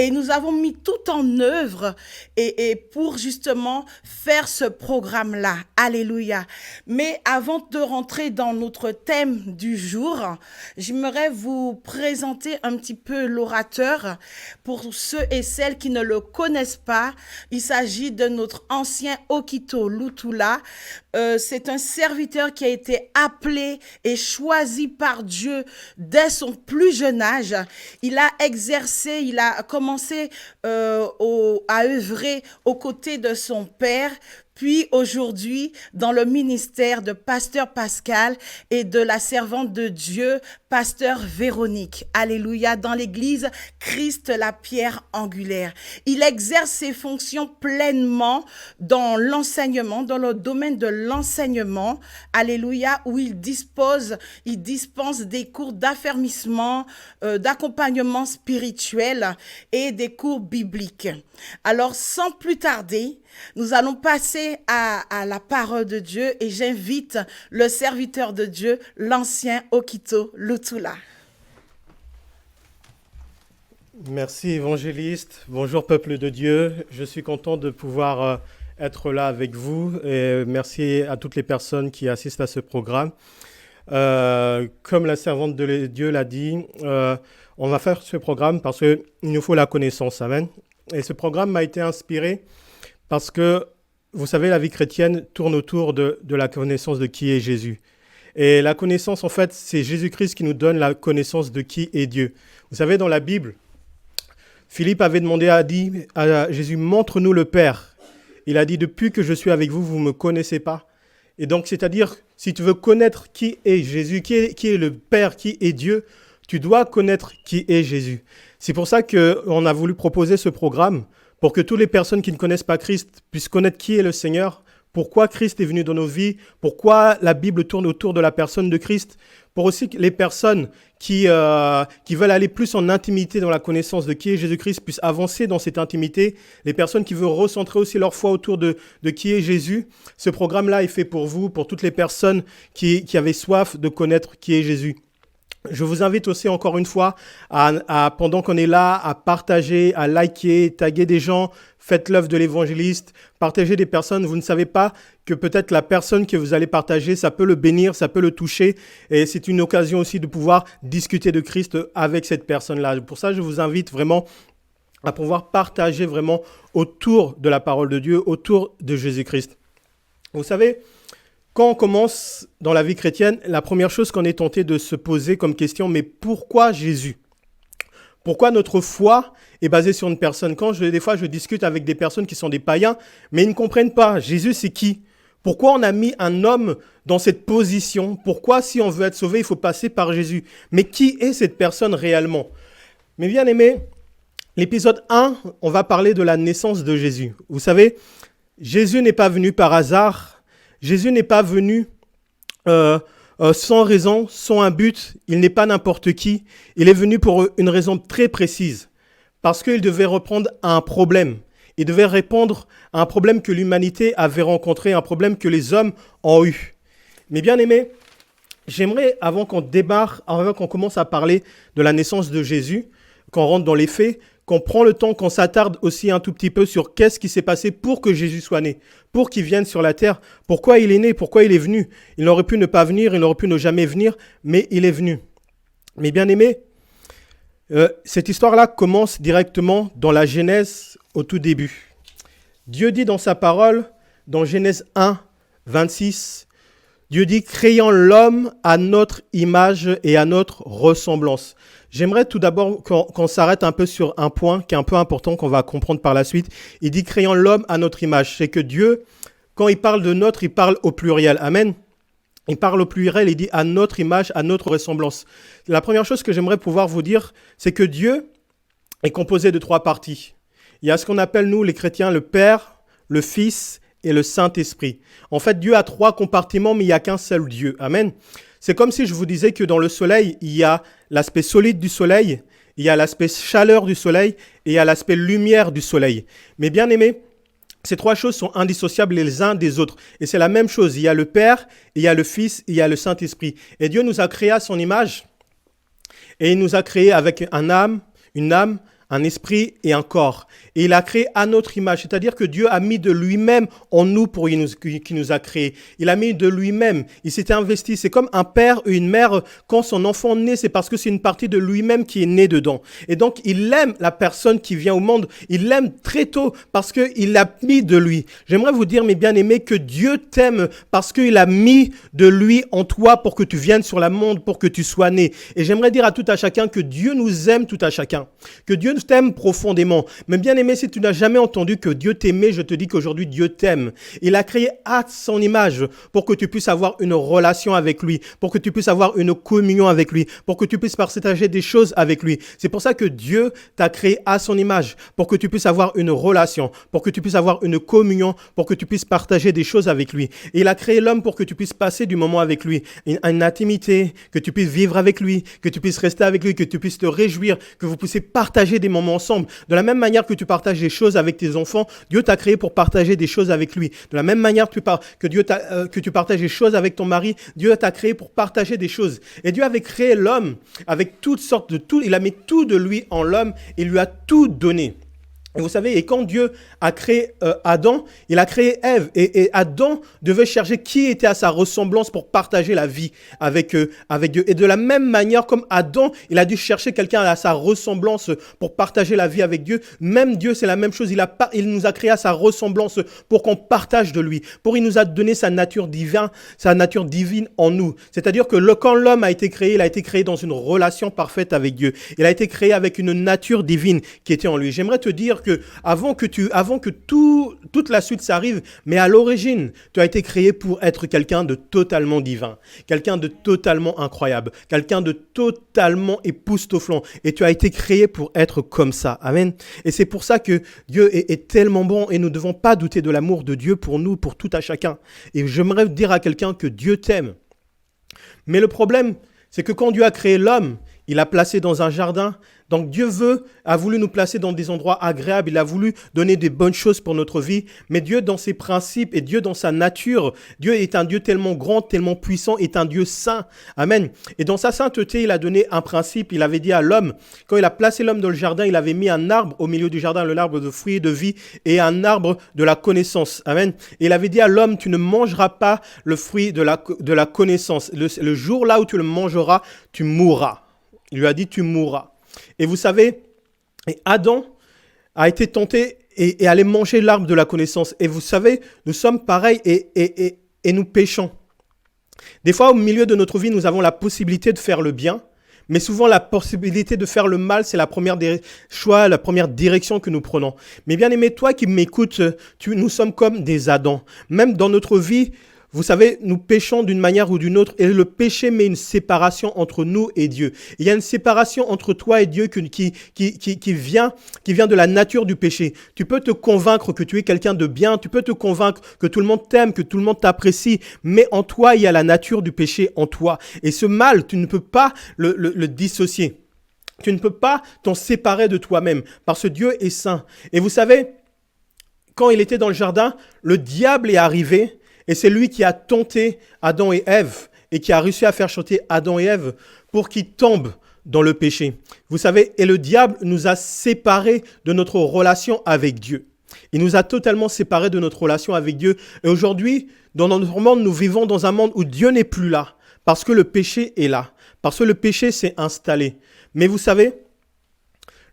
Et nous avons mis tout en œuvre et pour justement faire ce programme-là. Alléluia. Mais avant de rentrer dans notre thème du jour, j'aimerais vous présenter un petit peu l'orateur. Pour ceux et celles qui ne le connaissent pas, il s'agit de notre ancien Okito Lutula. C'est un serviteur qui a été appelé et choisi par Dieu dès son plus jeune âge. Il a exercé, il a commencé à œuvrer aux côtés de son père, puis aujourd'hui dans le ministère de Pasteur Pascal et de la servante de Dieu, Pasteur Véronique. Alléluia, dans l'église Christ la pierre angulaire. Il exerce ses fonctions pleinement dans l'enseignement, dans le domaine de l'enseignement. Alléluia, où il dispense des cours d'affermissement, d'accompagnement spirituel et des cours bibliques. Alors, sans plus tarder, nous allons passer à la parole de Dieu et j'invite le serviteur de Dieu, l'ancien Okito Lutula. Merci évangéliste, bonjour peuple de Dieu, je suis content de pouvoir être là avec vous et merci à toutes les personnes qui assistent à ce programme. Comme la servante de Dieu l'a dit, on va faire ce programme parce qu'il nous faut la connaissance, amen. Et ce programme m'a été inspiré parce que, vous savez, la vie chrétienne tourne autour de la connaissance de qui est Jésus. Et la connaissance, en fait, c'est Jésus-Christ qui nous donne la connaissance de qui est Dieu. Vous savez, dans la Bible, Philippe avait demandé à Jésus, montre-nous le Père. Il a dit, depuis que je suis avec vous, vous ne me connaissez pas. Et donc, c'est-à-dire, si tu veux connaître qui est Jésus, qui est le Père, qui est Dieu, tu dois connaître qui est Jésus. C'est pour ça qu'on a voulu proposer ce programme, pour que toutes les personnes qui ne connaissent pas Christ puissent connaître qui est le Seigneur, pourquoi Christ est venu dans nos vies, pourquoi la Bible tourne autour de la personne de Christ, pour aussi que les personnes qui veulent aller plus en intimité dans la connaissance de qui est Jésus-Christ puissent avancer dans cette intimité, les personnes qui veulent recentrer aussi leur foi autour de qui est Jésus. Ce programme-là est fait pour vous, pour toutes les personnes qui avaient soif de connaître qui est Jésus. Je vous invite aussi encore une fois pendant qu'on est là, à partager, à liker, taguer des gens, faites l'œuvre de l'évangéliste, partagez des personnes. Vous ne savez pas que peut-être la personne que vous allez partager, ça peut le bénir, ça peut le toucher. Et c'est une occasion aussi de pouvoir discuter de Christ avec cette personne-là. Pour ça, je vous invite vraiment à pouvoir partager vraiment autour de la parole de Dieu, autour de Jésus-Christ. Vous savez, quand on commence dans la vie chrétienne, la première chose qu'on est tenté de se poser comme question, mais pourquoi Jésus ? Pourquoi notre foi est basée sur une personne ? Des fois, je discute avec des personnes qui sont des païens, mais ils ne comprennent pas. Jésus, c'est qui ? Pourquoi on a mis un homme dans cette position ? Pourquoi, si on veut être sauvé, il faut passer par Jésus ? Mais qui est cette personne réellement ? Mes bien-aimés, l'épisode 1, on va parler de la naissance de Jésus. Vous savez, Jésus n'est pas venu par hasard. Jésus n'est pas venu sans raison, sans un but. Il n'est pas n'importe qui. Il est venu pour une raison très précise. Parce qu'il devait reprendre à un problème. Il devait répondre à un problème que l'humanité avait rencontré, un problème que les hommes ont eu. Mais bien aimés, j'aimerais, avant qu'on commence à parler de la naissance de Jésus, qu'on rentre dans les faits, qu'on prend le temps, qu'on s'attarde aussi un tout petit peu sur qu'est-ce qui s'est passé pour que Jésus soit né, pour qu'il vienne sur la terre, pourquoi il est né, pourquoi il est venu. Il aurait pu ne pas venir, il aurait pu ne jamais venir, mais il est venu. Mais bien aimé, cette histoire-là commence directement dans la Genèse au tout début. Dieu dit dans sa parole, dans Genèse 1, 26, Dieu dit « Créant l'homme à notre image et à notre ressemblance ». J'aimerais tout d'abord qu'on s'arrête un peu sur un point qui est un peu important, qu'on va comprendre par la suite. Il dit « Créant l'homme à notre image ». C'est que Dieu, quand il parle de notre, il parle au pluriel. Amen. Il parle au pluriel, il dit « à notre image, à notre ressemblance ». La première chose que j'aimerais pouvoir vous dire, c'est que Dieu est composé de 3 parties. Il y a ce qu'on appelle, nous, les chrétiens, le Père, le Fils et le Saint-Esprit. En fait, Dieu a 3 compartiments, mais il n'y a qu'un seul Dieu. Amen. C'est comme si je vous disais que dans le soleil, il y a l'aspect solide du soleil, il y a l'aspect chaleur du soleil et il y a l'aspect lumière du soleil. Mais bien aimé, ces 3 choses sont indissociables les uns des autres. Et c'est la même chose. Il y a le Père, il y a le Fils, il y a le Saint-Esprit. Et Dieu nous a créés à son image. Et il nous a créés avec une âme, un esprit et un corps. Et il a créé à notre image, c'est-à-dire que Dieu a mis de lui-même en nous qui nous a créés. Il a mis de lui-même, il s'était investi. C'est comme un père ou une mère, quand son enfant naît, c'est parce que c'est une partie de lui-même qui est née dedans. Et donc, il aime la personne qui vient au monde, il l'aime très tôt parce qu'il l'a mis de lui. J'aimerais vous dire, mes bien-aimés, que Dieu t'aime parce qu'il a mis de lui en toi pour que tu viennes sur le monde, pour que tu sois né. Et j'aimerais dire à tout à chacun que Dieu nous aime tout à chacun, que Dieu t'aime profondément. Mais bien-aimé, si tu n'as jamais entendu que Dieu t'aimait, je te dis qu'aujourd'hui Dieu t'aime. Il a créé à son image pour que tu puisses avoir une relation avec lui, pour que tu puisses avoir une communion avec lui, pour que tu puisses partager des choses avec lui. C'est pour ça que Dieu t'a créé à son image, pour que tu puisses avoir une relation, pour que tu puisses avoir une communion, pour que tu puisses partager des choses avec lui. Et il a créé l'homme pour que tu puisses passer du moment avec lui, une intimité, que tu puisses vivre avec lui, que tu puisses rester avec lui, que tu puisses te réjouir, que vous puissiez partager des moments ensemble. De la même manière que tu partages des choses avec tes enfants, Dieu t'a créé pour partager des choses avec lui. De la même manière que tu partages des choses avec ton mari, Dieu t'a créé pour partager des choses. Et Dieu avait créé l'homme avec toutes sortes de tout. Il a mis tout de lui en l'homme et lui a tout donné. Et vous savez, et quand Dieu a créé Adam, il a créé Ève. Et Adam devait chercher qui était à sa ressemblance pour partager la vie avec Dieu. Et de la même manière, comme Adam, il a dû chercher quelqu'un à sa ressemblance pour partager la vie avec Dieu. Même Dieu, c'est la même chose. Il nous a créé à sa ressemblance pour qu'on partage de lui. Il nous a donné sa nature divine en nous. C'est-à-dire que quand l'homme a été créé, il a été créé dans une relation parfaite avec Dieu. Il a été créé avec une nature divine qui était en lui. J'aimerais te dire que avant que toute la suite s'arrive, mais à l'origine, tu as été créé pour être quelqu'un de totalement divin, quelqu'un de totalement incroyable, quelqu'un de totalement époustouflant. Et tu as été créé pour être comme ça. Amen. Et c'est pour ça que Dieu est tellement bon et nous ne devons pas douter de l'amour de Dieu pour nous, pour tout à chacun. Et j'aimerais dire à quelqu'un que Dieu t'aime. Mais le problème, c'est que quand Dieu a créé l'homme, il l'a placé dans un jardin. Donc Dieu a voulu nous placer dans des endroits agréables. Il a voulu donner des bonnes choses pour notre vie. Mais Dieu, dans ses principes et Dieu, dans sa nature, Dieu est un Dieu tellement grand, tellement puissant, est un Dieu saint. Amen. Et dans sa sainteté, il a donné un principe. Il avait dit à l'homme, quand il a placé l'homme dans le jardin, il avait mis un arbre au milieu du jardin, l'arbre de fruits et de vie, et un arbre de la connaissance. Amen. Et il avait dit à l'homme, tu ne mangeras pas le fruit de la connaissance. Le jour là où tu le mangeras, tu mourras. Il lui a dit, tu mourras. Et vous savez, Adam a été tenté et allait manger l'arbre de la connaissance. Et vous savez, nous sommes pareils et nous péchons. Des fois, au milieu de notre vie, nous avons la possibilité de faire le bien, mais souvent la possibilité de faire le mal, c'est la première choix, la première direction que nous prenons. Mais bien aimé, toi qui m'écoutes, nous sommes comme des Adams. Même dans notre vie, vous savez, nous péchons d'une manière ou d'une autre et le péché met une séparation entre nous et Dieu. Il y a une séparation entre toi et Dieu qui vient de la nature du péché. Tu peux te convaincre que tu es quelqu'un de bien, tu peux te convaincre que tout le monde t'aime, que tout le monde t'apprécie, mais en toi, il y a la nature du péché en toi. Et ce mal, tu ne peux pas le dissocier. Tu ne peux pas t'en séparer de toi-même parce que Dieu est saint. Et vous savez, quand il était dans le jardin, le diable est arrivé. Et c'est lui qui a tenté Adam et Ève et qui a réussi à faire chanter Adam et Ève pour qu'ils tombent dans le péché. Vous savez, et le diable nous a séparés de notre relation avec Dieu. Il nous a totalement séparés de notre relation avec Dieu. Et aujourd'hui, dans notre monde, nous vivons dans un monde où Dieu n'est plus là parce que le péché est là, parce que le péché s'est installé. Mais vous savez,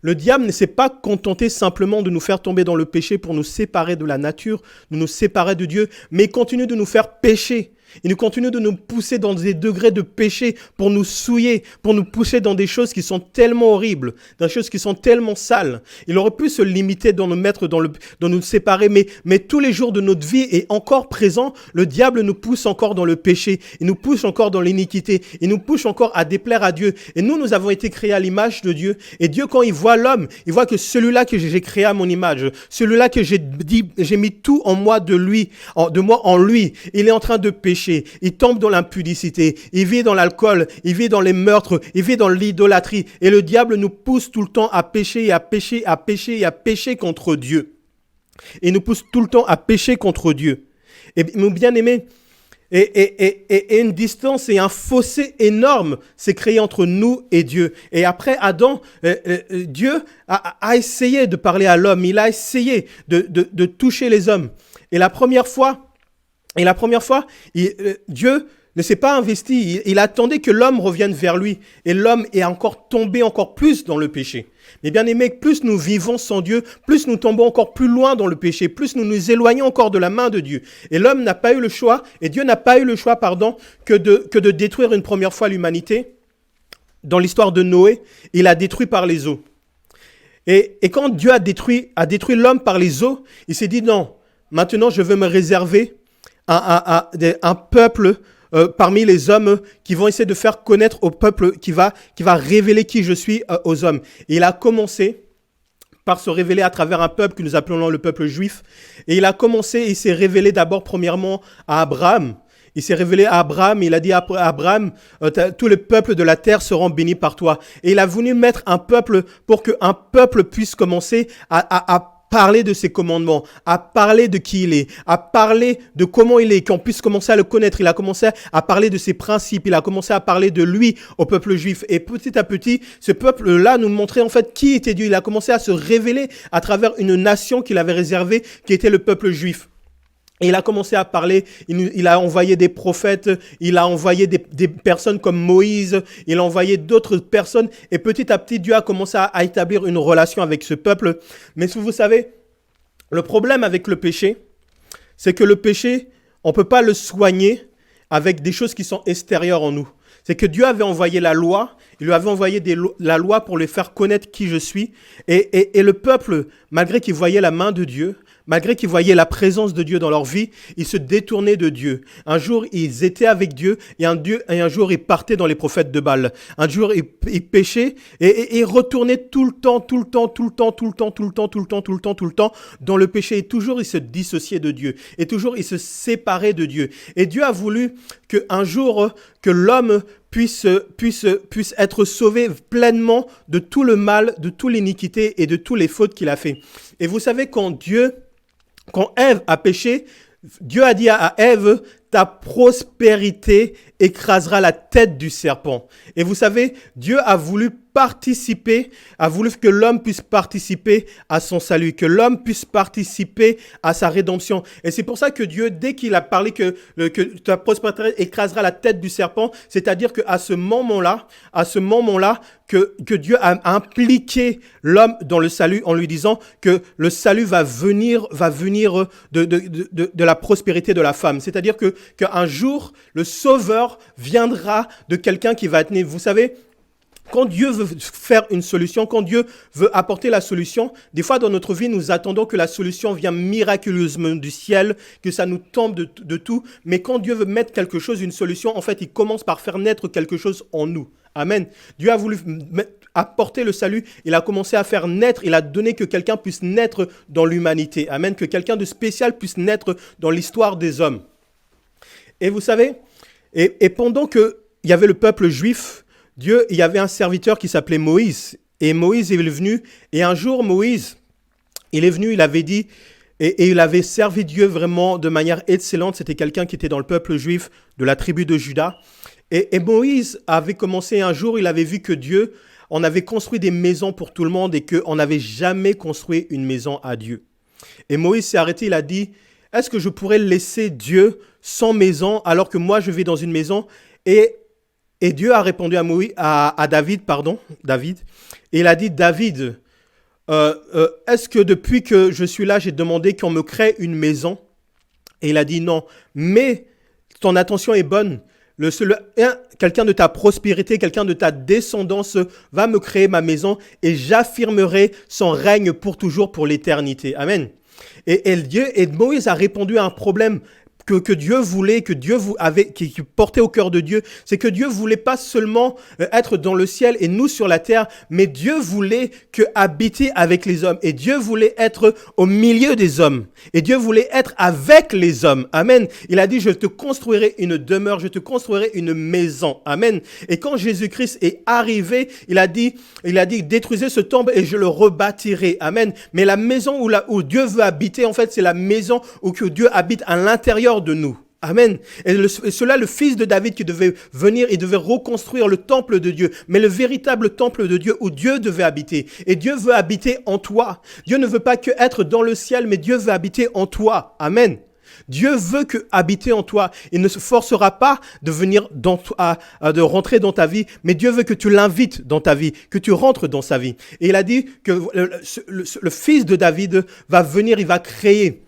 le diable ne s'est pas contenté simplement de nous faire tomber dans le péché pour nous séparer de la nature, de nous séparer de Dieu, mais il continue de nous faire pécher. Il continue de nous pousser dans des degrés de péché pour nous souiller, pour nous pousser dans des choses qui sont tellement horribles, dans des choses qui sont tellement sales. Il aurait pu se limiter dans nous mettre dans nous séparer, mais tous les jours de notre vie est encore présent. Le diable nous pousse encore dans le péché, il nous pousse encore dans l'iniquité, il nous pousse encore à déplaire à Dieu. Et nous avons été créés à l'image de Dieu. Et Dieu, quand il voit l'homme, il voit que celui-là que j'ai créé à mon image, celui-là que j'ai mis tout en moi de moi en lui, il est en train de pécher. Il tombe dans l'impudicité, il vit dans l'alcool, il vit dans les meurtres, il vit dans l'idolâtrie. Et le diable nous pousse tout le temps à pécher, à pécher, à pécher, à pécher contre Dieu. Il nous pousse tout le temps à pécher contre Dieu. Et mon bien-aimé, Et une distance et un fossé énorme s'est créé entre nous et Dieu. Et après Adam, Dieu a essayé de parler à l'homme. Il a essayé de toucher les hommes. Et la première fois, Dieu ne s'est pas investi. Il attendait que l'homme revienne vers lui. Et l'homme est encore tombé encore plus dans le péché. Mais bien aimés, plus nous vivons sans Dieu, plus nous tombons encore plus loin dans le péché, plus nous nous éloignons encore de la main de Dieu. Et l'homme n'a pas eu le choix, et Dieu n'a pas eu le choix, que de détruire une première fois l'humanité. Dans l'histoire de Noé, il a détruit par les eaux. Et quand Dieu a détruit l'homme par les eaux, il s'est dit non, maintenant je veux me réserver un peuple parmi les hommes qui vont essayer de faire connaître au peuple, qui va révéler qui je suis aux hommes. Et il a commencé par se révéler à travers un peuple que nous appelons le peuple juif. Et il s'est révélé d'abord premièrement à Abraham. Il s'est révélé à Abraham, il a dit à Abraham, tous les peuples de la terre seront bénis par toi. Et il a voulu mettre un peuple pour qu'un peuple puisse commencer à parler de ses commandements, à parler de qui il est, à parler de comment il est, qu'on puisse commencer à le connaître. Il a commencé à parler de ses principes, il a commencé à parler de lui au peuple juif. Et petit à petit, ce peuple-là nous montrait en fait qui était Dieu. Il a commencé à se révéler à travers une nation qu'il avait réservée, qui était le peuple juif. Et il a commencé à parler, il a envoyé des prophètes, il a envoyé des personnes comme Moïse, il a envoyé d'autres personnes. Et petit à petit, Dieu a commencé à établir une relation avec ce peuple. Mais vous savez, le problème avec le péché, c'est que le péché, on ne peut pas le soigner avec des choses qui sont extérieures en nous. C'est que Dieu avait envoyé la loi, il lui avait envoyé la loi pour lui faire connaître qui je suis. Et le peuple, malgré qu'il voyait la main de Dieu, malgré qu'ils voyaient la présence de Dieu dans leur vie, ils se détournaient de Dieu. Un jour, ils étaient avec Dieu et un jour, ils partaient dans les prophètes de Baal. Un jour, ils péchaient et ils retournaient tout le temps dans le péché. Et toujours, ils se dissociaient de Dieu. Et toujours, ils se séparaient de Dieu. Et Dieu a voulu qu'un jour, que l'homme puisse être sauvé pleinement de tout le mal, de toute l'iniquité et de toutes les fautes qu'il a fait. Et vous savez, quand Ève a péché, Dieu a dit à Ève, ta prospérité écrasera la tête du serpent. Et vous savez, Dieu a voulu que l'homme puisse participer à son salut, que l'homme puisse participer à sa rédemption. Et c'est pour ça que Dieu, dès qu'il a parlé que ta prospérité écrasera la tête du serpent, c'est-à-dire qu'à ce moment-là, que Dieu a impliqué l'homme dans le salut en lui disant que le salut va venir de la prospérité de la femme. C'est-à-dire qu'un jour, le sauveur viendra de quelqu'un qui va être né. Vous savez, quand Dieu veut faire une solution, quand Dieu veut apporter la solution, des fois dans notre vie, nous attendons que la solution vienne miraculeusement du ciel, que ça nous tombe de tout. Mais quand Dieu veut mettre quelque chose, une solution, en fait, il commence par faire naître quelque chose en nous. Amen. Dieu a voulu apporter le salut, il a commencé à faire naître, il a donné que quelqu'un puisse naître dans l'humanité. Amen. Que quelqu'un de spécial puisse naître dans l'histoire des hommes. Et vous savez, et pendant qu'il y avait le peuple juif, il y avait un serviteur qui s'appelait Moïse. Et Moïse est venu, et un jour Moïse, il est venu, il avait dit, et il avait servi Dieu vraiment de manière excellente. C'était quelqu'un qui était dans le peuple juif de la tribu de Juda. Et Moïse avait commencé un jour, il avait vu que Dieu, on avait construit des maisons pour tout le monde et qu'on n'avait jamais construit une maison à Dieu. Et Moïse s'est arrêté, il a dit, est-ce que je pourrais laisser Dieu sans maison alors que moi je vis dans une maison? Et Dieu a répondu à David, et il a dit, David, est-ce que depuis que je suis là, j'ai demandé qu'on me crée une maison? Et il a dit non, mais ton attention est bonne. Quelqu'un de ta prospérité, quelqu'un de ta descendance va me créer ma maison et j'affirmerai son règne pour toujours, pour l'éternité. Amen. Et Moïse a répondu à un problème que Dieu voulait, qui portait au cœur de Dieu, c'est que Dieu voulait pas seulement être dans le ciel et nous sur la terre, mais Dieu voulait habiter avec les hommes et Dieu voulait être au milieu des hommes et Dieu voulait être avec les hommes. Amen. Il a dit, je te construirai une demeure, je te construirai une maison. Amen. Et quand Jésus-Christ est arrivé, il a dit, détruisez ce temple et je le rebâtirai. Amen. Mais la maison où Dieu veut habiter, en fait, c'est la maison où que Dieu habite à l'intérieur de nous. Amen. Et cela, le fils de David qui devait venir, il devait reconstruire le temple de Dieu, mais le véritable temple de Dieu où Dieu devait habiter. Et Dieu veut habiter en toi. Dieu ne veut pas que être dans le ciel, mais Dieu veut habiter en toi. Amen. Dieu veut habiter en toi. Il ne se forcera pas de venir de rentrer dans ta vie, mais Dieu veut que tu l'invites dans ta vie, que tu rentres dans sa vie. Et il a dit que le fils de David va venir, il va créer.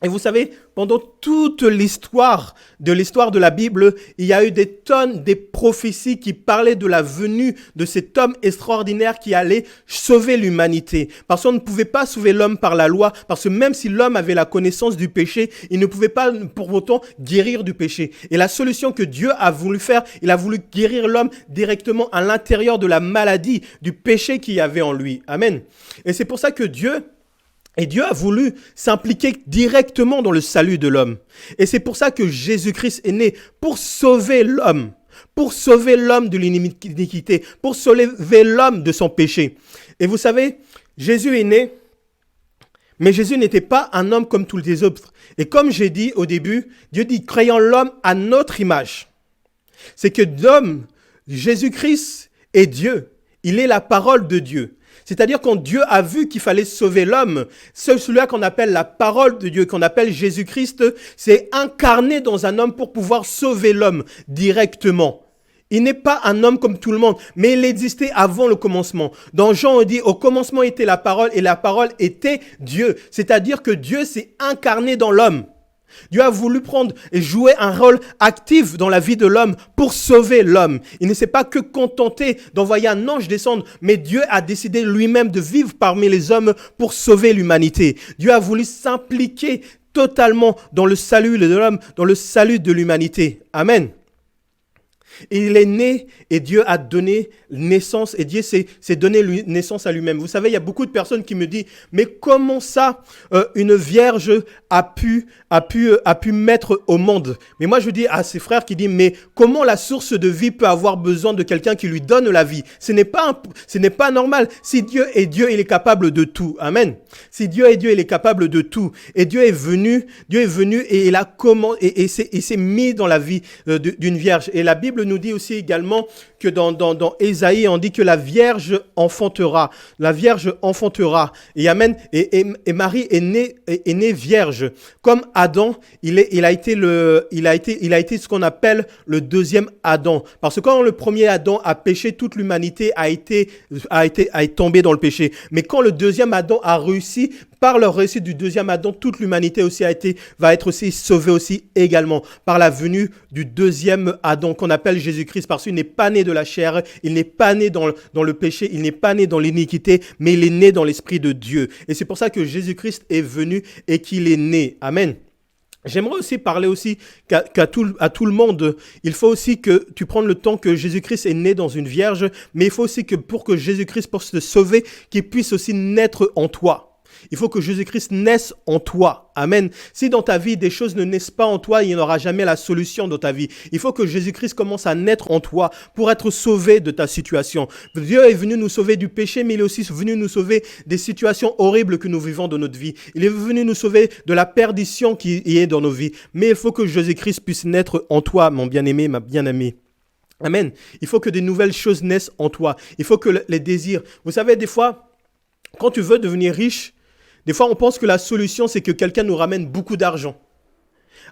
Et vous savez, pendant toute l'histoire de la Bible, il y a eu des tonnes, des prophéties qui parlaient de la venue de cet homme extraordinaire qui allait sauver l'humanité. Parce qu'on ne pouvait pas sauver l'homme par la loi, parce que même si l'homme avait la connaissance du péché, il ne pouvait pas pour autant guérir du péché. Et la solution que Dieu a voulu faire, il a voulu guérir l'homme directement à l'intérieur de la maladie, du péché qu'il y avait en lui. Amen. Et c'est pour ça que Dieu a voulu s'impliquer directement dans le salut de l'homme. Et c'est pour ça que Jésus-Christ est né, pour sauver l'homme de l'iniquité, pour sauver l'homme de son péché. Et vous savez, Jésus est né, mais Jésus n'était pas un homme comme tous les autres. Et comme j'ai dit au début, Dieu dit, créant l'homme à notre image. C'est que l'homme, Jésus-Christ est Dieu. Il est la parole de Dieu. C'est-à-dire quand Dieu a vu qu'il fallait sauver l'homme, celui-là qu'on appelle la parole de Dieu, qu'on appelle Jésus-Christ, c'est incarné dans un homme pour pouvoir sauver l'homme directement. Il n'est pas un homme comme tout le monde, mais il existait avant le commencement. Dans Jean, on dit, au commencement était la parole et la parole était Dieu. C'est-à-dire que Dieu s'est incarné dans l'homme. Dieu a voulu prendre et jouer un rôle actif dans la vie de l'homme pour sauver l'homme. Il ne s'est pas que contenté d'envoyer un ange descendre, mais Dieu a décidé lui-même de vivre parmi les hommes pour sauver l'humanité. Dieu a voulu s'impliquer totalement dans le salut de l'homme, dans le salut de l'humanité. Amen. Il est né et Dieu a donné naissance et Dieu s'est donné naissance à lui-même. Vous savez, il y a beaucoup de personnes qui me disent, mais comment ça une vierge a pu mettre au monde? Mais moi je dis à ses frères qui disent, mais comment la source de vie peut avoir besoin de quelqu'un qui lui donne la vie? Ce n'est pas normal. Si Dieu est Dieu, il est capable de tout. Amen. Si Dieu est Dieu, il est capable de tout. Et Dieu est venu et il a s'est mis dans la vie d'une vierge. Et la Bible nous dit aussi également que dans Ésaïe, on dit que la Vierge enfantera. La Vierge enfantera. Et amen. Et Marie est née vierge. Comme Adam, il a été ce qu'on appelle le deuxième Adam. Parce que quand le premier Adam a péché, toute l'humanité a été tombée dans le péché. Mais quand le deuxième Adam a réussi, par leur réussite du deuxième Adam, toute l'humanité aussi va être aussi sauvée aussi également par la venue du deuxième Adam qu'on appelle Jésus-Christ, parce qu'il n'est pas né de la chair, il n'est pas né dans le péché, il n'est pas né dans l'iniquité, mais il est né dans l'Esprit de Dieu. Et c'est pour ça que Jésus-Christ est venu et qu'il est né. Amen. J'aimerais aussi parler aussi à tout le monde, il faut aussi que tu prennes le temps que Jésus-Christ est né dans une vierge, mais il faut aussi que pour que Jésus-Christ puisse te sauver, qu'il puisse aussi naître en toi. Il faut que Jésus-Christ naisse en toi. Amen. Si dans ta vie, des choses ne naissent pas en toi, il n'y aura jamais la solution dans ta vie. Il faut que Jésus-Christ commence à naître en toi pour être sauvé de ta situation. Dieu est venu nous sauver du péché, mais il est aussi venu nous sauver des situations horribles que nous vivons dans notre vie. Il est venu nous sauver de la perdition qui est dans nos vies. Mais il faut que Jésus-Christ puisse naître en toi, mon bien-aimé, ma bien-aimée. Amen. Il faut que des nouvelles choses naissent en toi. Il faut que les désirs... Vous savez, des fois, quand tu veux devenir riche, des fois, on pense que la solution, c'est que quelqu'un nous ramène beaucoup d'argent.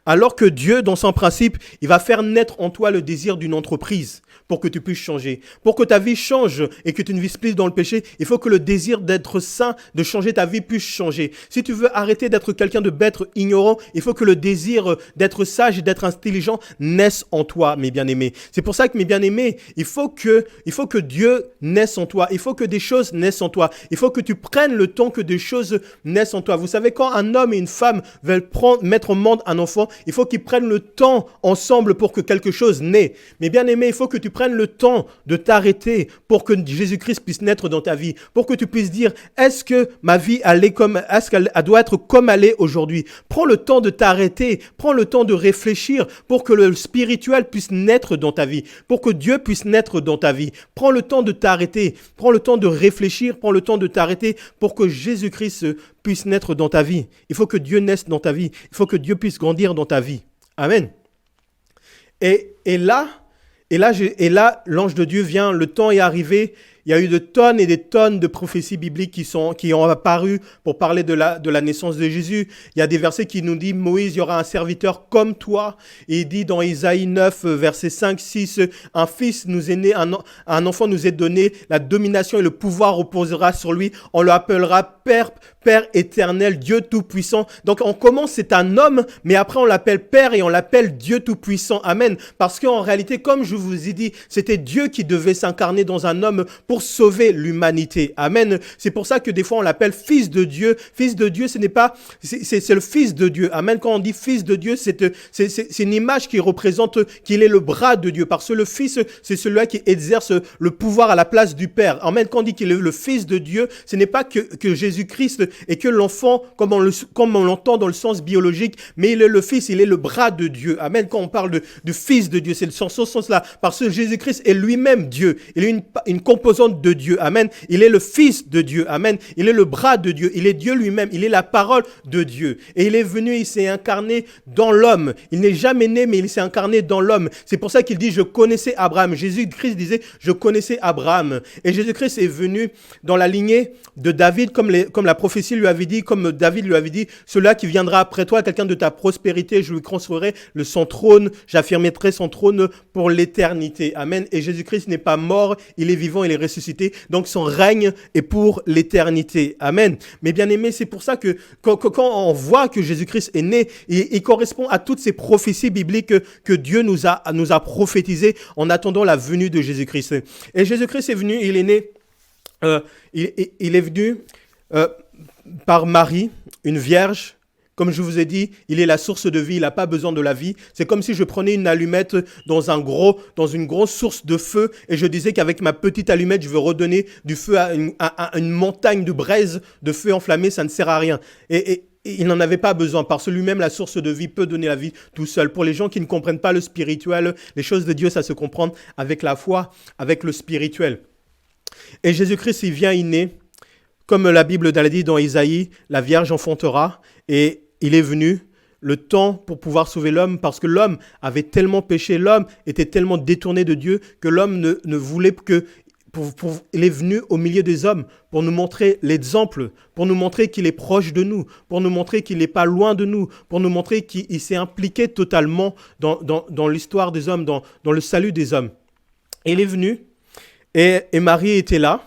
Alors que Dieu, dans son principe, il va faire naître en toi le désir d'une entreprise pour que tu puisses changer. Pour que ta vie change et que tu ne vives plus dans le péché, il faut que le désir d'être saint, de changer ta vie puisse changer. Si tu veux arrêter d'être quelqu'un de bête, ignorant, il faut que le désir d'être sage et d'être intelligent naisse en toi, mes bien-aimés. C'est pour ça que, mes bien-aimés, il faut que Dieu naisse en toi. Il faut que des choses naissent en toi. Il faut que tu prennes le temps que des choses naissent en toi. Vous savez, quand un homme et une femme veulent mettre au monde un enfant, il faut qu'ils prennent le temps ensemble pour que quelque chose naisse. Mais bien aimé, il faut que tu prennes le temps de t'arrêter pour que Jésus-Christ puisse naître dans ta vie. Pour que tu puisses dire, est-ce que ma vie, est-ce qu'elle doit être comme elle est aujourd'hui? Prends le temps de t'arrêter, prends le temps de réfléchir pour que le spirituel puisse naître dans ta vie, pour que Dieu puisse naître dans ta vie. Prends le temps de t'arrêter, prends le temps de réfléchir, prends le temps de t'arrêter pour que Jésus-Christ puisse naître dans ta vie. Il faut que Dieu naisse dans ta vie. Il faut que Dieu puisse grandir dans ta vie. Amen. Et là, l'ange de Dieu vient, le temps est arrivé. Il y a eu de tonnes et des tonnes de prophéties bibliques qui ont apparu pour parler de la naissance de Jésus. Il y a des versets qui nous disent, Moïse, il y aura un serviteur comme toi. Et il dit dans Isaïe 9, versets 5, 6, un fils nous est né, un enfant nous est donné, la domination et le pouvoir reposera sur lui. On le appellera Père éternel, Dieu tout-puissant. Donc on commence, c'est un homme, mais après on l'appelle Père et on l'appelle Dieu tout-puissant. Amen. Parce qu'en réalité, comme je vous ai dit, c'était Dieu qui devait s'incarner dans un homme pour sauver l'humanité. Amen. C'est pour ça que des fois on l'appelle Fils de Dieu. Fils de Dieu, ce n'est pas, c'est le Fils de Dieu. Amen. Quand on dit Fils de Dieu, c'est une image qui représente qu'il est le bras de Dieu. Parce que le Fils, c'est celui qui exerce le pouvoir à la place du Père. Amen. Quand on dit qu'il est le Fils de Dieu, ce n'est pas que Jésus-Christ et que l'enfant, comme on l'entend dans le sens biologique, mais il est le Fils, il est le bras de Dieu. Amen. Quand on parle de Fils de Dieu, c'est ce sens-là. Parce que Jésus-Christ est lui-même Dieu. Il est une composante de Dieu. Amen. Il est le Fils de Dieu. Amen. Il est le bras de Dieu. Il est Dieu lui-même. Il est la parole de Dieu. Et il est venu, il s'est incarné dans l'homme. Il n'est jamais né, mais il s'est incarné dans l'homme. C'est pour ça qu'il dit, je connaissais Abraham. Jésus-Christ disait, je connaissais Abraham. Et Jésus-Christ est venu dans la lignée de David, comme la prophétie lui avait dit, comme David lui avait dit, celui-là qui viendra après toi, quelqu'un de ta prospérité, je lui transférerai son trône, j'affirmerai son trône pour l'éternité. Amen. Et Jésus-Christ n'est pas mort, il est vivant, il est ressuscité, donc son règne est pour l'éternité. Amen. Mais bien aimé, c'est pour ça que quand on voit que Jésus-Christ est né, il correspond à toutes ces prophéties bibliques que Dieu nous a prophétisées en attendant la venue de Jésus-Christ. Et Jésus-Christ est venu, il est né, il est venu par Marie, une vierge. Comme je vous ai dit, il est la source de vie, il n'a pas besoin de la vie. C'est comme si je prenais une allumette dans une grosse source de feu et je disais qu'avec ma petite allumette, je veux redonner du feu à une montagne de braise, de feu enflammé, ça ne sert à rien. Et il n'en avait pas besoin parce que lui-même, la source de vie, peut donner la vie tout seul. Pour les gens qui ne comprennent pas le spirituel, les choses de Dieu, ça se comprend avec la foi, avec le spirituel. Et Jésus-Christ, il vient, il naît. Comme la Bible l'a dit dans Isaïe, la Vierge enfantera et il est venu le temps pour pouvoir sauver l'homme parce que l'homme avait tellement péché, l'homme était tellement détourné de Dieu que l'homme ne voulait que... il est venu au milieu des hommes pour nous montrer l'exemple, pour nous montrer qu'il est proche de nous, pour nous montrer qu'il n'est pas loin de nous, pour nous montrer qu'il s'est impliqué totalement dans l'histoire des hommes, dans le salut des hommes. Et il est venu et Marie était là.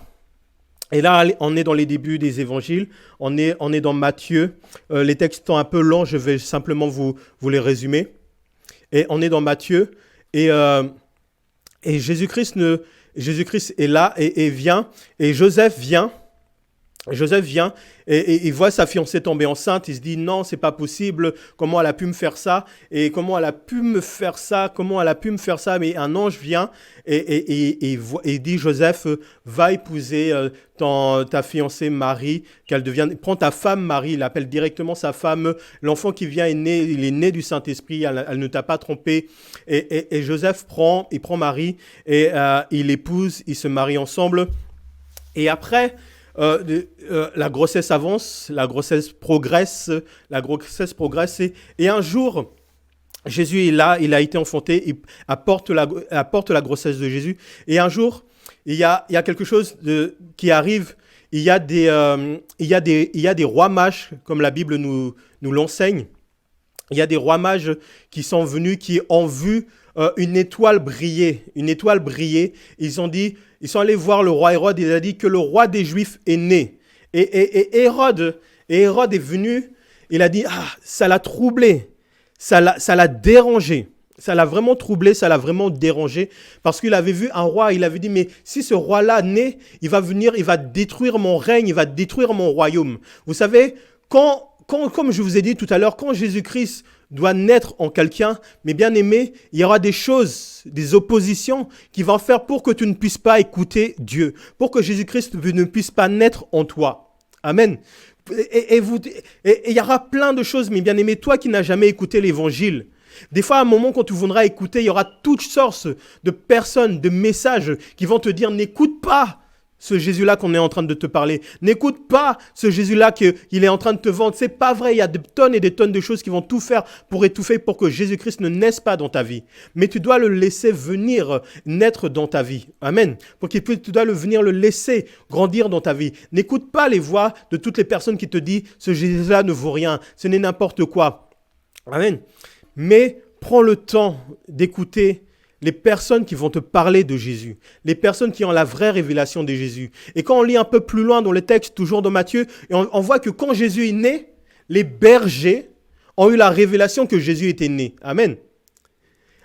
Et là, on est dans les débuts des évangiles, on est dans Matthieu. Les textes sont un peu longs, je vais simplement vous les résumer. Et on est dans Matthieu, et Jésus-Christ est là et vient, et Joseph vient et il voit sa fiancée tomber enceinte. Il se dit non, c'est pas possible. Comment elle a pu me faire ça? Mais un ange vient et dit Joseph, va épouser ta fiancée Marie, qu'elle devienne. Prends ta femme Marie. Il appelle directement sa femme. L'enfant qui vient il est né du Saint-Esprit. Elle ne t'a pas trompé. Et Joseph prend Marie et il l'épouse. Ils se marient ensemble. Et après. La grossesse avance, la grossesse progresse, et un jour, Jésus est là, il a été enfanté, il apporte la grossesse de Jésus, et un jour, il y a quelque chose qui arrive, il y a des rois mages, comme la Bible nous l'enseigne, il y a des rois mages qui sont venus, qui ont vu une étoile briller. Ils sont allés voir le roi Hérode, il a dit que le roi des Juifs est né. Et Hérode est venu, il a dit, ça l'a troublé, ça l'a dérangé. Ça l'a vraiment troublé, ça l'a vraiment dérangé, parce qu'il avait vu un roi, il avait dit, mais si ce roi-là naît, il va venir, il va détruire mon règne, il va détruire mon royaume. Vous savez, comme je vous ai dit tout à l'heure, quand Jésus-Christ doit naître en quelqu'un, mais bien aimé, il y aura des choses, des oppositions qui vont faire pour que tu ne puisses pas écouter Dieu, pour que Jésus-Christ ne puisse pas naître en toi. Amen. Et il y aura plein de choses, mais bien aimé, toi qui n'as jamais écouté l'évangile, des fois, à un moment, quand tu voudras écouter, il y aura toutes sortes de personnes, de messages qui vont te dire, n'écoute pas ce Jésus-là qu'on est en train de te parler. N'écoute pas ce Jésus-là qu'il est en train de te vendre. C'est pas vrai, il y a des tonnes et des tonnes de choses qui vont tout faire pour étouffer pour que Jésus-Christ ne naisse pas dans ta vie. Mais tu dois le laisser venir naître dans ta vie. Amen. Tu dois venir le laisser grandir dans ta vie. N'écoute pas les voix de toutes les personnes qui te disent ce Jésus-là ne vaut rien, ce n'est n'importe quoi. Amen. Mais prends le temps d'écouter les personnes qui vont te parler de Jésus, les personnes qui ont la vraie révélation de Jésus. Et quand on lit un peu plus loin dans le texte, toujours dans Matthieu, on voit que quand Jésus est né, les bergers ont eu la révélation que Jésus était né. Amen.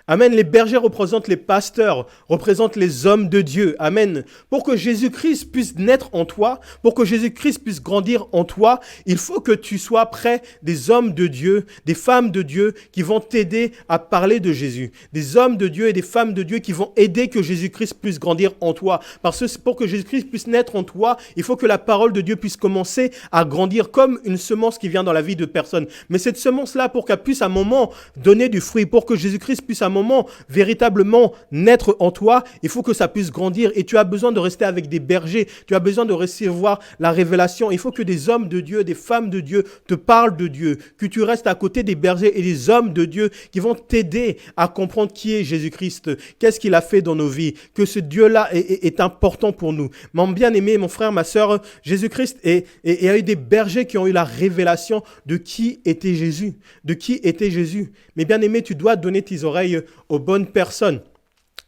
Amen. Les bergers représentent les pasteurs, représentent les hommes de Dieu. Amen. Pour que Jésus-Christ puisse naître en toi, pour que Jésus-Christ puisse grandir en toi, il faut que tu sois près des hommes de Dieu, des femmes de Dieu qui vont t'aider à parler de Jésus. Des hommes de Dieu et des femmes de Dieu qui vont aider que Jésus-Christ puisse grandir en toi. Parce que pour que Jésus-Christ puisse naître en toi, il faut que la parole de Dieu puisse commencer à grandir comme une semence qui vient dans la vie de personne. Mais cette semence-là, pour qu'elle puisse à un moment donner du fruit, pour que Jésus-Christ puisse à un moment véritablement naître en toi, il faut que ça puisse grandir et tu as besoin de rester avec des bergers, tu as besoin de recevoir la révélation. Il faut que des hommes de Dieu, des femmes de Dieu te parlent de Dieu, que tu restes à côté des bergers et des hommes de Dieu qui vont t'aider à comprendre qui est Jésus-Christ, qu'est-ce qu'il a fait dans nos vies, que ce Dieu-là est important pour nous. Mon bien-aimé, mon frère, ma sœur, Jésus-Christ et il y a eu des bergers qui ont eu la révélation de qui était Jésus, de qui était Jésus. Mais bien-aimé, tu dois donner tes oreilles aux bonnes personnes.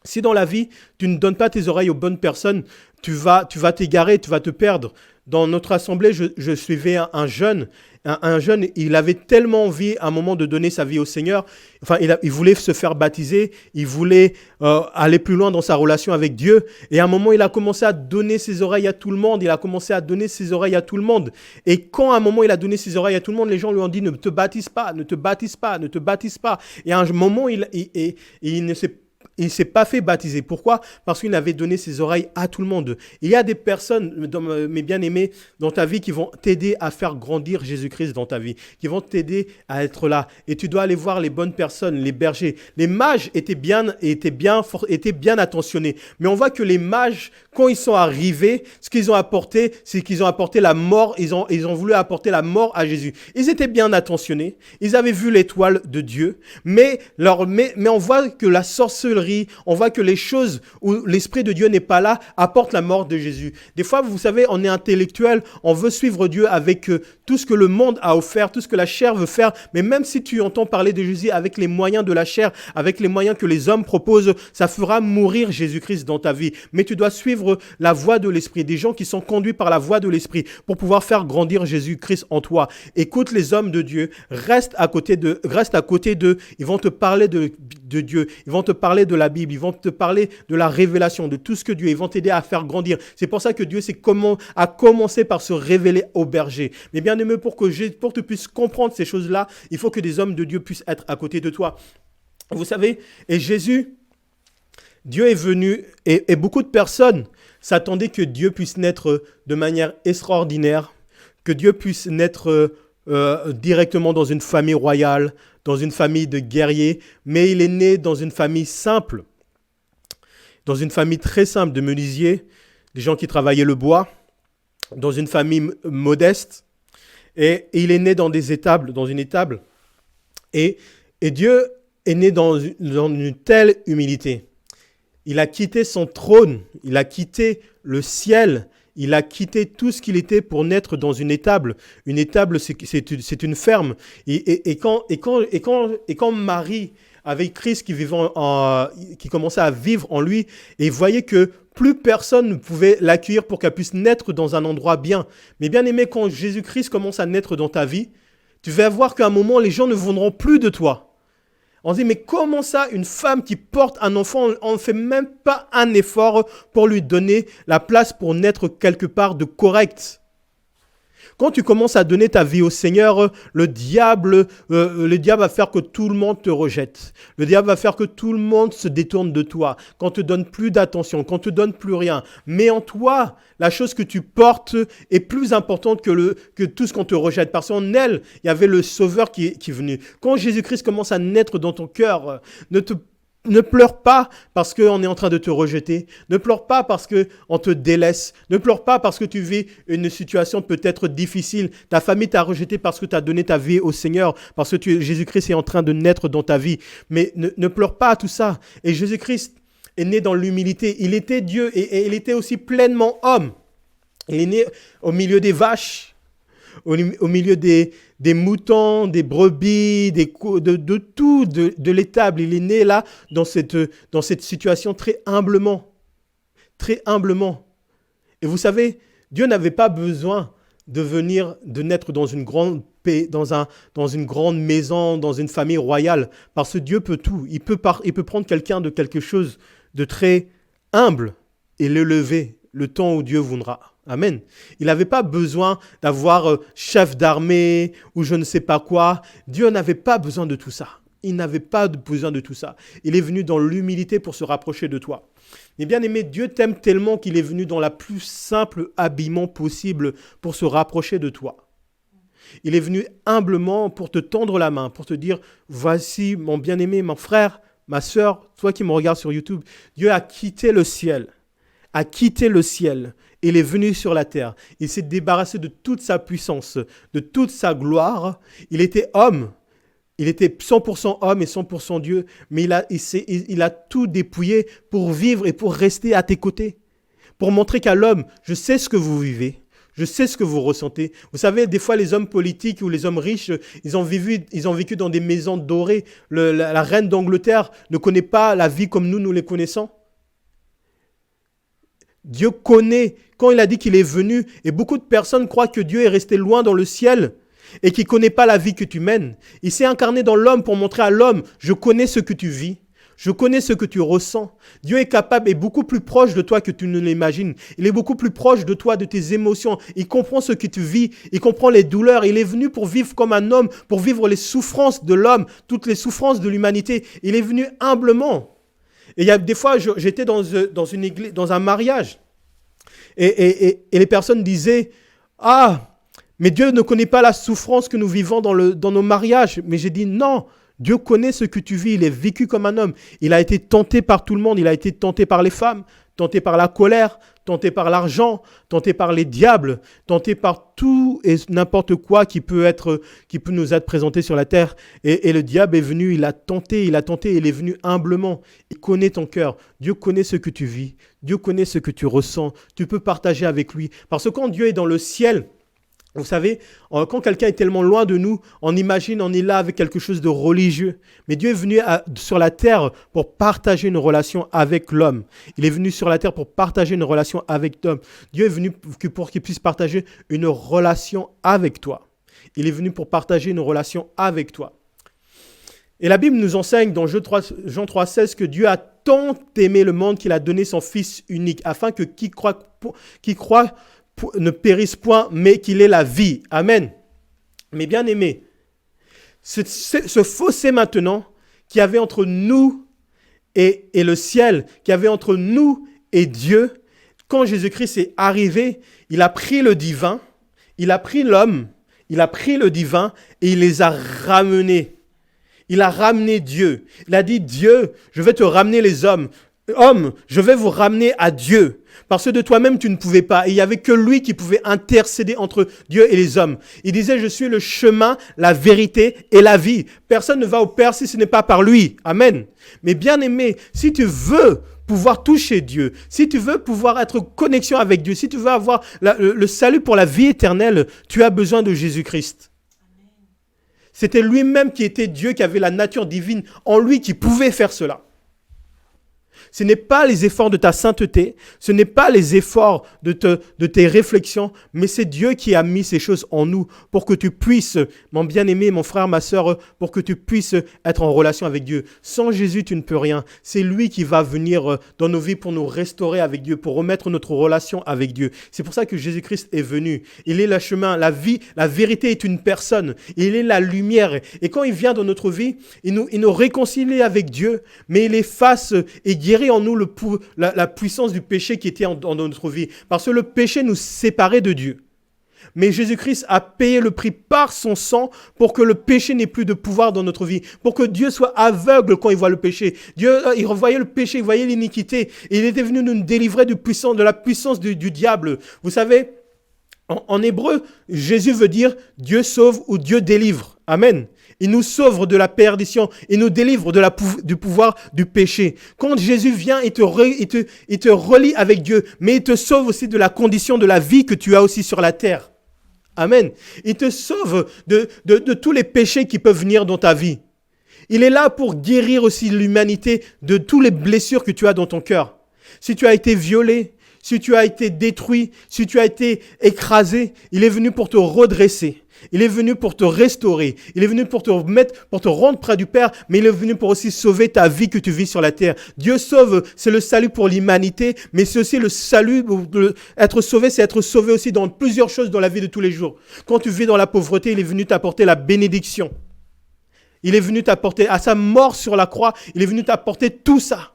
Si dans la vie, tu ne donnes pas tes oreilles aux bonnes personnes, tu vas t'égarer, tu vas te perdre. Dans notre assemblée, je suivais un jeune, il avait tellement envie à un moment de donner sa vie au Seigneur. Enfin, il voulait se faire baptiser, il voulait aller plus loin dans sa relation avec Dieu. Et à un moment, il a commencé à donner ses oreilles à tout le monde. Et quand à un moment, il a donné ses oreilles à tout le monde, les gens lui ont dit, ne te baptise pas, ne te baptise pas, ne te baptise pas. Et à un moment, il ne s'est pas fait baptiser. Pourquoi ? Parce qu'il avait donné ses oreilles à tout le monde. Il y a des personnes, mes bien-aimés, dans ta vie qui vont t'aider à faire grandir Jésus-Christ dans ta vie, qui vont t'aider à être là. Et tu dois aller voir les bonnes personnes, les bergers. Les mages étaient bien attentionnés. Mais on voit que les mages, quand ils sont arrivés, ce qu'ils ont apporté, c'est qu'ils ont apporté la mort. Ils ont voulu apporter la mort à Jésus. Ils étaient bien attentionnés. Ils avaient vu l'étoile de Dieu. Mais on voit que la sorcellerie, on voit que les choses où l'Esprit de Dieu n'est pas là apportent la mort de Jésus. Des fois, vous savez, on est intellectuel, on veut suivre Dieu avec tout ce que le monde a offert, tout ce que la chair veut faire. Mais même si tu entends parler de Jésus avec les moyens de la chair, avec les moyens que les hommes proposent, ça fera mourir Jésus-Christ dans ta vie. Mais tu dois suivre la voie de l'Esprit, des gens qui sont conduits par la voie de l'Esprit pour pouvoir faire grandir Jésus-Christ en toi. Écoute les hommes de Dieu, reste à côté d'eux, ils vont te parler de Dieu, ils vont te parler de la Bible, ils vont te parler de la révélation, de tout ce que Dieu, ils vont t'aider à faire grandir. C'est pour ça que Dieu a commencé par se révéler au berger. Mais bien aimé, pour que tu puisses comprendre ces choses-là, il faut que des hommes de Dieu puissent être à côté de toi. Vous savez, et Jésus, Dieu est venu, et beaucoup de personnes s'attendaient que Dieu puisse naître de manière extraordinaire, que Dieu puisse naître directement dans une famille royale, dans une famille de guerriers, mais il est né dans une famille simple, dans une famille très simple de menuisiers, des gens qui travaillaient le bois, dans une famille modeste, et il est né dans une étable, et Dieu est né dans une telle humilité. Il a quitté son trône, il a quitté le ciel, il a quitté tout ce qu'il était pour naître dans une étable. Une étable, c'est une ferme. Et quand Marie, avec Christ qui commençait à vivre en lui, et voyait que plus personne ne pouvait l'accueillir pour qu'elle puisse naître dans un endroit bien. Mais bien aimé, quand Jésus-Christ commence à naître dans ta vie, tu vas voir qu'à un moment, les gens ne voudront plus de toi. On se dit, mais comment ça, une femme qui porte un enfant, on ne fait même pas un effort pour lui donner la place pour naître quelque part de correct. Quand tu commences à donner ta vie au Seigneur, le diable va faire que tout le monde te rejette. Le diable va faire que tout le monde se détourne de toi, qu'on ne te donne plus d'attention, qu'on ne te donne plus rien. Mais en toi, la chose que tu portes est plus importante que tout ce qu'on te rejette. Parce qu'en elle, il y avait le Sauveur qui est venu. Quand Jésus-Christ commence à naître dans ton cœur, Ne pleure pas parce qu'on est en train de te rejeter. Ne pleure pas parce qu'on te délaisse. Ne pleure pas parce que tu vis une situation peut-être difficile. Ta famille t'a rejeté parce que tu as donné ta vie au Seigneur, parce que Jésus-Christ est en train de naître dans ta vie. Mais ne pleure pas à tout ça. Et Jésus-Christ est né dans l'humilité. Il était Dieu et il était aussi pleinement homme. Il est né au milieu des vaches, au milieu des moutons, des brebis, de tout, de l'étable. Il est né là, dans cette situation très humblement. Très humblement. Et vous savez, Dieu n'avait pas besoin de naître dans une grande paix, dans une grande maison, dans une famille royale. Parce que Dieu peut tout. Il peut prendre quelqu'un de quelque chose de très humble et l'élever le temps où Dieu voudra. Amen. Il n'avait pas besoin d'avoir chef d'armée ou je ne sais pas quoi. Dieu n'avait pas besoin de tout ça. Il n'avait pas besoin de tout ça. Il est venu dans l'humilité pour se rapprocher de toi. Mais bien aimé, Dieu t'aime tellement qu'il est venu dans la plus simple habillement possible pour se rapprocher de toi. Il est venu humblement pour te tendre la main, pour te dire, voici mon bien-aimé, mon frère, ma sœur, toi qui me regardes sur YouTube. Dieu a quitté le ciel. Il est venu sur la terre. Il s'est débarrassé de toute sa puissance, de toute sa gloire. Il était homme. Il était 100% homme et 100% Dieu. Mais il a tout dépouillé pour vivre et pour rester à tes côtés. Pour montrer qu'à l'homme, je sais ce que vous vivez. Je sais ce que vous ressentez. Vous savez, des fois, les hommes politiques ou les hommes riches, ils ont vécu dans des maisons dorées. La reine d'Angleterre ne connaît pas la vie comme nous les connaissons. Dieu connaît, quand il a dit qu'il est venu, et beaucoup de personnes croient que Dieu est resté loin dans le ciel et qu'il ne connaît pas la vie que tu mènes. Il s'est incarné dans l'homme pour montrer à l'homme, je connais ce que tu vis, je connais ce que tu ressens. Dieu est capable et beaucoup plus proche de toi que tu ne l'imagines. Il est beaucoup plus proche de toi, de tes émotions. Il comprend ce que tu vis, il comprend les douleurs. Il est venu pour vivre comme un homme, pour vivre les souffrances de l'homme, toutes les souffrances de l'humanité. Il est venu humblement. Et il y a des fois, j'étais dans une église, dans un mariage, et les personnes disaient « Ah, mais Dieu ne connaît pas la souffrance que nous vivons dans nos mariages. » Mais j'ai dit « Non, Dieu connaît ce que tu vis, il est vécu comme un homme. Il a été tenté par tout le monde, il a été tenté par les femmes, tenté par la colère, tenté par l'argent, tenté par les diables, tenté par tout et n'importe quoi qui peut nous être présenté sur la terre. Et le diable est venu, il a tenté, il est venu humblement. Il connaît ton cœur. Dieu connaît ce que tu vis. Dieu connaît ce que tu ressens. Tu peux partager avec lui. Parce que quand Dieu est dans le ciel, vous savez, quand quelqu'un est tellement loin de nous, on imagine, on est là avec quelque chose de religieux. Mais Dieu est venu sur la terre pour partager une relation avec l'homme. Il est venu sur la terre pour partager une relation avec l'homme. Dieu est venu pour qu'il puisse partager une relation avec toi. Il est venu pour partager une relation avec toi. Et la Bible nous enseigne dans Jean 3,16 que Dieu a tant aimé le monde qu'il a donné son Fils unique afin que qui croit ne périsse point, mais qu'il ait la vie. Amen. Mais bien aimé, ce fossé maintenant qu'il y avait entre nous et le ciel, qu'il y avait entre nous et Dieu, quand Jésus-Christ est arrivé, il a pris le divin, il a pris l'homme, il a pris le divin et il les a ramenés. Il a ramené Dieu. Il a dit, Dieu, je vais te ramener les hommes. Homme, je vais vous ramener à Dieu. Parce que de toi-même, tu ne pouvais pas. Et il n'y avait que lui qui pouvait intercéder entre Dieu et les hommes. Il disait, je suis le chemin, la vérité et la vie. Personne ne va au Père si ce n'est pas par lui. Amen. Mais bien aimé, si tu veux pouvoir toucher Dieu, si tu veux pouvoir être en connexion avec Dieu, si tu veux avoir le salut pour la vie éternelle, tu as besoin de Jésus-Christ. C'était lui-même qui était Dieu, qui avait la nature divine en lui, qui pouvait faire cela. Ce n'est pas les efforts de ta sainteté, ce n'est pas les efforts de tes réflexions, mais c'est Dieu qui a mis ces choses en nous pour que tu puisses, mon bien-aimé, mon frère, ma sœur, pour que tu puisses être en relation avec Dieu. Sans Jésus, tu ne peux rien. C'est lui qui va venir dans nos vies pour nous restaurer avec Dieu, pour remettre notre relation avec Dieu. C'est pour ça que Jésus-Christ est venu. Il est le chemin, la vie, la vérité est une personne. Il est la lumière. Et quand il vient dans notre vie, il nous réconcilie avec Dieu, mais il efface et guérit en nous la puissance du péché qui était dans notre vie. Parce que le péché nous séparait de Dieu. Mais Jésus-Christ a payé le prix par son sang pour que le péché n'ait plus de pouvoir dans notre vie. Pour que Dieu soit aveugle quand il voit le péché. Dieu, il voyait le péché, il voyait l'iniquité. Et il était venu nous délivrer de la puissance du diable. Vous savez, en hébreu, Jésus veut dire Dieu sauve ou Dieu délivre. Amen. Il nous sauve de la perdition. Il nous délivre du pouvoir du péché. Quand Jésus vient, il te relie avec Dieu. Mais il te sauve aussi de la condition de la vie que tu as aussi sur la terre. Amen. Il te sauve de tous les péchés qui peuvent venir dans ta vie. Il est là pour guérir aussi l'humanité de toutes les blessures que tu as dans ton cœur. Si tu as été violé, si tu as été détruit, si tu as été écrasé, il est venu pour te redresser. Il est venu pour te restaurer. Il est venu pour te rendre près du Père, mais il est venu pour aussi sauver ta vie que tu vis sur la terre. Dieu sauve, c'est le salut pour l'humanité, mais c'est aussi le salut, être sauvé, c'est être sauvé aussi dans plusieurs choses dans la vie de tous les jours. Quand tu vis dans la pauvreté, il est venu t'apporter la bénédiction. Il est venu t'apporter, à sa mort sur la croix, il est venu t'apporter tout ça.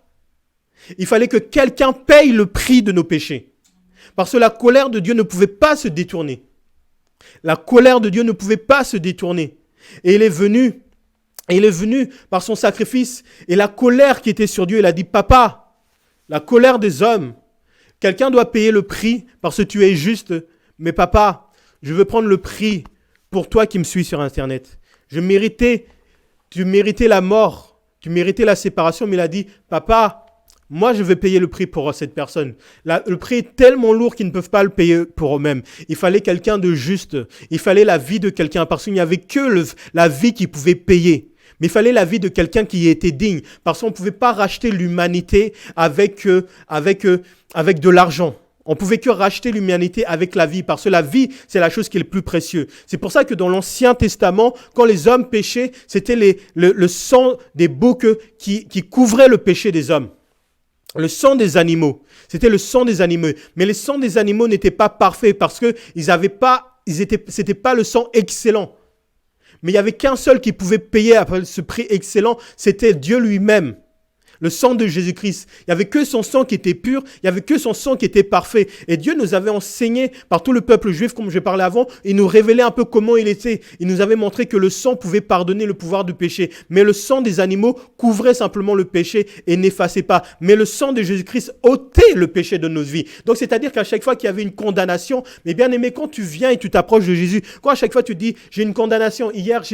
Il fallait que quelqu'un paye le prix de nos péchés. Parce que la colère de Dieu ne pouvait pas se détourner. La colère de Dieu ne pouvait pas se détourner. Et il est venu par son sacrifice. Et la colère qui était sur Dieu, il a dit, Papa, la colère des hommes, quelqu'un doit payer le prix parce que tu es juste. Mais papa, je veux prendre le prix pour toi qui me suis sur Internet. Tu méritais la mort, tu méritais la séparation, mais il a dit, papa, moi, je vais payer le prix pour cette personne. Le prix est tellement lourd qu'ils ne peuvent pas le payer pour eux-mêmes. Il fallait quelqu'un de juste. Il fallait la vie de quelqu'un parce qu'il n'y avait que la vie qui pouvait payer. Mais il fallait la vie de quelqu'un qui était digne parce qu'on ne pouvait pas racheter l'humanité avec de l'argent. On pouvait que racheter l'humanité avec la vie parce que la vie, c'est la chose qui est le plus précieux. C'est pour ça que dans l'Ancien Testament, quand les hommes péchaient, c'était le sang des boucs qui couvrait le péché des hommes. Le sang des animaux, c'était le sang des animaux. Mais le sang des animaux n'était pas parfait parce que c'était pas le sang excellent. Mais il n'y avait qu'un seul qui pouvait payer ce prix excellent, c'était Dieu lui-même. Le sang de Jésus-Christ. Il n'y avait que son sang qui était pur, il n'y avait que son sang qui était parfait. Et Dieu nous avait enseigné par tout le peuple juif, comme je parlais avant, il nous révélait un peu comment il était. Il nous avait montré que le sang pouvait pardonner le pouvoir du péché. Mais le sang des animaux couvrait simplement le péché et n'effaçait pas. Mais le sang de Jésus-Christ ôtait le péché de nos vies. Donc c'est-à-dire qu'à chaque fois qu'il y avait une condamnation, mais bien aimé, quand tu viens et tu t'approches de Jésus, quand à chaque fois tu dis, j'ai une condamnation, hier